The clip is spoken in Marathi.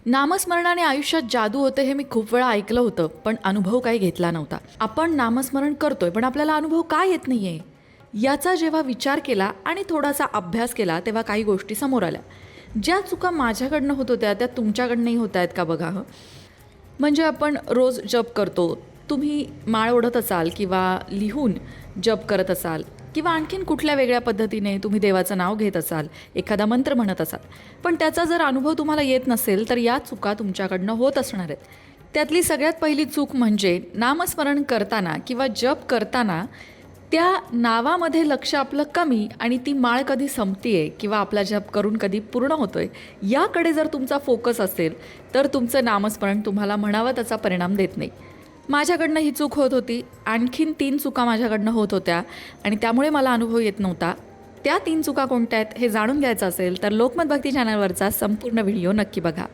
नामस्मरणाने आयुष्यात जादू होते हे मी खूप वेळा ऐकलं होतं, पण अनुभव काही घेतला नव्हता. आपण नामस्मरण करतोय, पण आपल्याला अनुभव का येत नाहीये? याचा जेव्हा विचार केला आणि थोडासा अभ्यास केला, तेव्हा काही गोष्टी समोर आल्या. ज्या चुका माझ्याकडनं होत होत्या, त्या तुमच्याकडनंही होत आहेत का बघा हं. म्हणजे आपण रोज जप करतो. तुम्ही माळ ओढत असाल किंवा लिहून जप करत असाल किंवा आणखीन कुठल्या वेगळ्या पद्धतीने तुम्ही देवाचं नाव घेत असाल, एखादा मंत्र म्हणत असाल. पण त्याचा जर अनुभव तुम्हाला येत नसेल, तर या चुका तुमच्याकडनं होत असणार आहेत. त्यातली सगळ्यात पहिली चूक म्हणजे नामस्मरण करताना किंवा जप करताना त्या नावामध्ये लक्ष आपलं कमी आणि ती माळ कधी संपतीये किंवा आपला जप करून कधी पूर्ण होतोय, याकडे जर तुमचा फोकस असेल, तर तुमचं नामस्मरण तुम्हाला म्हणावं त्याचा परिणाम देत नाही. माझ्याकडनं ही चूक होत होती. आणखीन 3 चुका माझ्याकडनं होत होत्या आणि त्यामुळे मला अनुभव येत नव्हता. त्या 3 चुका कोणत्या आहेत हे जाणून घ्यायचं असेल तर लोकमत भक्ती चॅनलवरचा संपूर्ण व्हिडिओ नक्की बघा.